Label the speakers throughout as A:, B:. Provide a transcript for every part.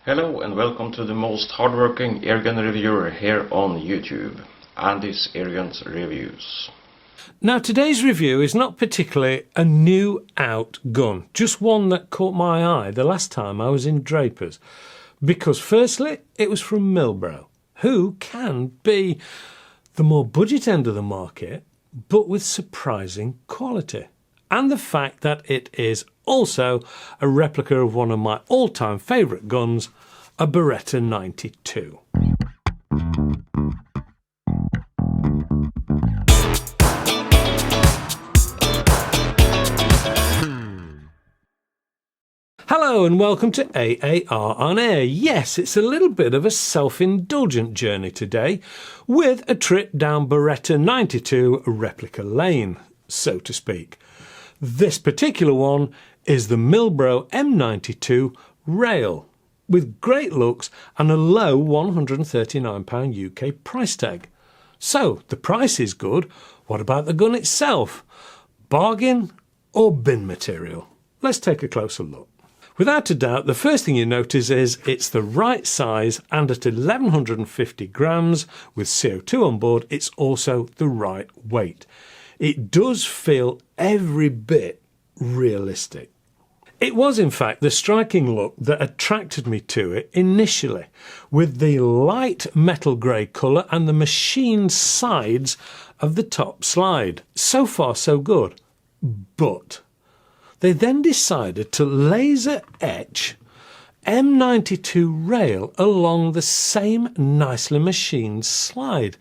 A: Hello and welcome to the most hardworking airgun reviewer here on YouTube, Andy's Airguns Reviews.
B: Now today's review is not particularly a new out gun, just one that caught my eye the last time I was in Draper's. Because firstly, it was from Milbro, who can be the more budget end of the market, but with surprising quality. And the fact that it is also a replica of one of my all-time favourite guns, a Beretta 92. Hello and welcome to AAR on Air. Yes, it's a little bit of a self-indulgent journey today with a trip down Beretta 92 replica lane, so to speak. This particular one is the Milbro M92 Rail, with great looks and a low £139 UK price tag. So, the price is good. What about the gun itself? Bargain or bin material? Let's take a closer look. Without a doubt, the first thing you notice is it's the right size, and at 1150 grams with CO2 on board, it's also the right weight. It does feel every bit realistic. It was in fact the striking look that attracted me to it initially, with the light metal grey colour and the machined sides of the top slide. So far so good, but they then decided to laser etch M92 Rail along the same nicely machined slide.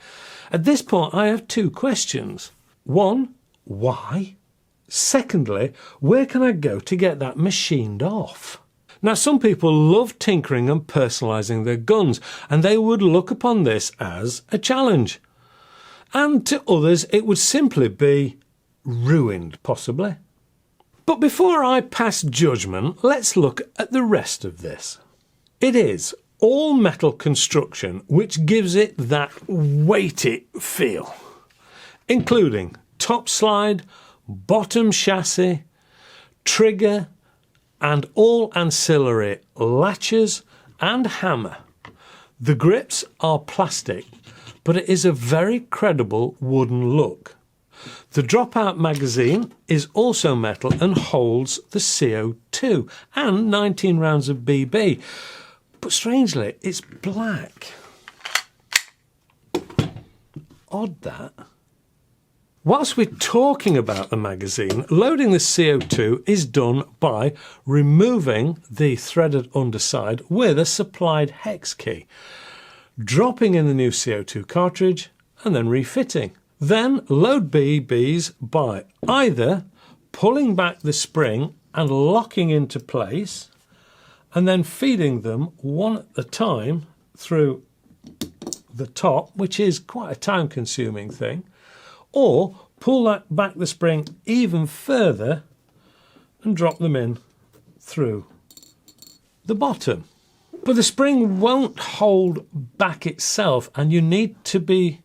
B: At this point I have two questions. One, why? Secondly, where can I go to get that machined off? Now, some people love tinkering and personalising their guns, and they would look upon this as a challenge. And to others, it would simply be ruined, possibly. But before I pass judgment, let's look at the rest of this. It is all metal construction, which gives it that weighty feel, including top slide, bottom chassis, trigger, and all ancillary latches and hammer. The grips are plastic, but it is a very credible wooden look. The dropout magazine is also metal and holds the CO2 and 19 rounds of BB, but strangely it's black. Odd that. Whilst we're talking about the magazine, loading the CO2 is done by removing the threaded underside with a supplied hex key, dropping in the new CO2 cartridge and then refitting. Then load BBs by either pulling back the spring and locking into place and then feeding them one at a time through the top, which is quite a time-consuming thing, or pull back the spring even further and drop them in through the bottom. But the spring won't hold back itself, and you need to be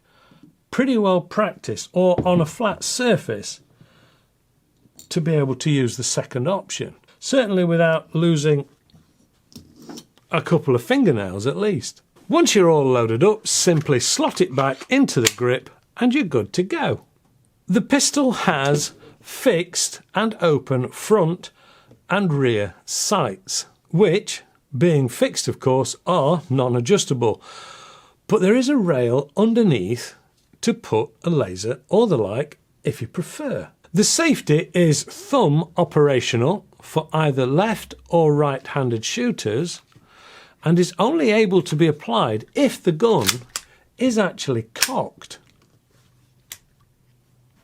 B: pretty well practiced or on a flat surface to be able to use the second option. Certainly without losing a couple of fingernails at least. Once you're all loaded up, simply slot it back into the grip and you're good to go. The pistol has fixed and open front and rear sights, which, being fixed of course, are non-adjustable. But there is a rail underneath to put a laser or the like if you prefer. The safety is thumb operational for either left or right-handed shooters and is only able to be applied if the gun is actually cocked.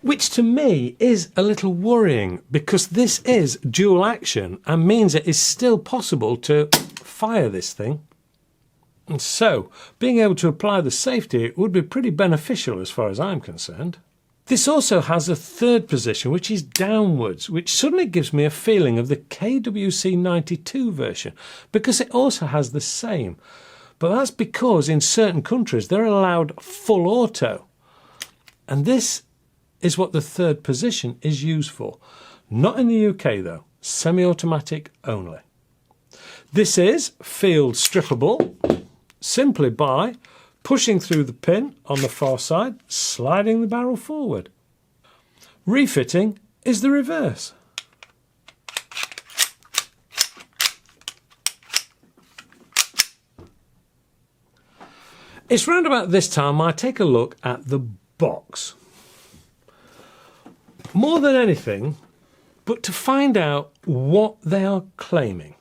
B: Which to me is a little worrying, because this is dual action and means it is still possible to fire this thing. And so, being able to apply the safety would be pretty beneficial as far as I'm concerned. This also has a third position, which is downwards, which suddenly gives me a feeling of the KWC 92 version, because it also has the same. But that's because in certain countries they're allowed full auto. And this is what the third position is used for. Not in the UK though, semi-automatic only. This is field strippable simply by pushing through the pin on the far side, sliding the barrel forward. Refitting is the reverse. It's round about this time I take a look at the box. More than anything, but to find out what they are claiming.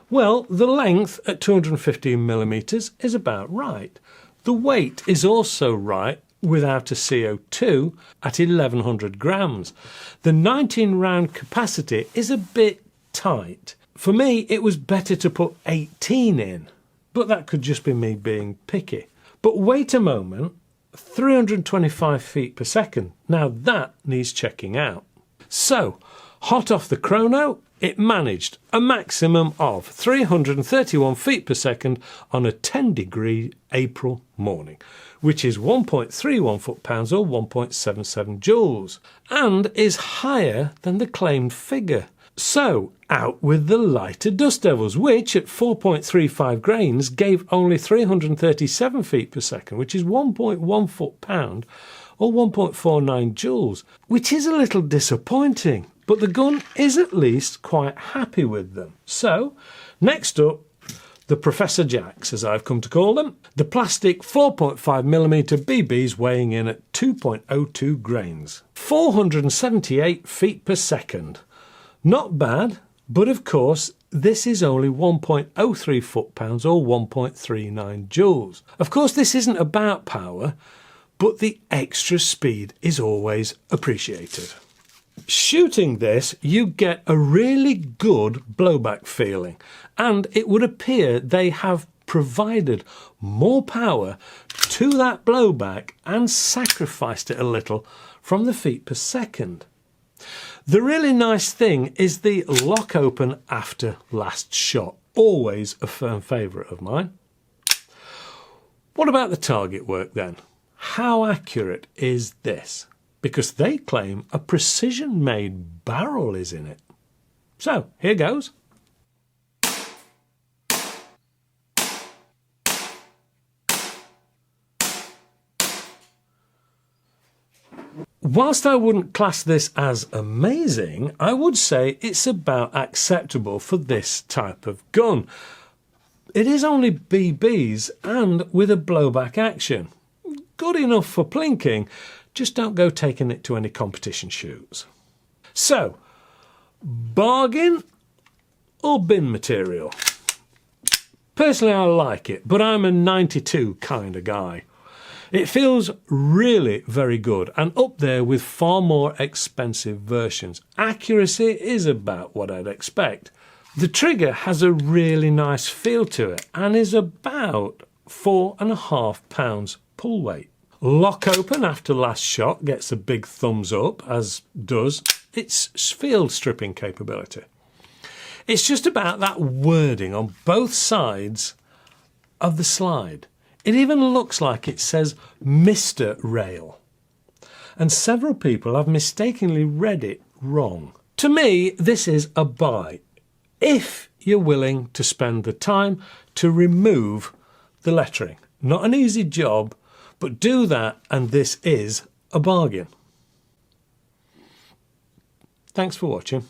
B: Well, the length at 215mm is about right. The weight is also right without a CO2 at 1100 grams. The 19 round capacity is a bit tight. For me, it was better to put 18 in. But that could just be me being picky. But wait a moment, 325 feet per second. Now that needs checking out. So, hot off the chrono, it managed a maximum of 331 feet per second on a 10-degree April morning, which is 1.31 foot-pounds or 1.77 joules, and is higher than the claimed figure. So, out with the lighter dust devils, which at 4.35 grains gave only 337 feet per second, which is 1.1 foot-pound or 1.49 joules, which is a little disappointing, but the gun is at least quite happy with them. So, next up, the Professor Jacks, as I've come to call them, the plastic 4.5mm BBs weighing in at 2.02 grains, 478 feet per second. Not bad, but of course this is only 1.03 foot-pounds or 1.39 joules. Of course this isn't about power, but the extra speed is always appreciated. Shooting this, you get a really good blowback feeling, and it would appear they have provided more power to that blowback and sacrificed it a little from the feet per second. The really nice thing is the lock open after last shot, always a firm favourite of mine. What about the target work then? How accurate is this? Because they claim a precision-made barrel is in it. So, here goes. Whilst I wouldn't class this as amazing, I would say it's about acceptable for this type of gun. It is only BBs and with a blowback action. Good enough for plinking, just don't go taking it to any competition shoots. So, bargain or bin material? Personally, I like it, but I'm a 92 kind of guy. It feels really very good and up there with far more expensive versions. Accuracy is about what I'd expect. The trigger has a really nice feel to it and is about 4.5 pounds pull weight. Lock open after last shot gets a big thumbs up, as does its field stripping capability. It's just about that wording on both sides of the slide. It even looks like it says Mr. Rail. And several people have mistakenly read it wrong. To me, this is a buy, if you're willing to spend the time to remove the lettering. Not an easy job, but do that and this is a bargain. Thanks for watching.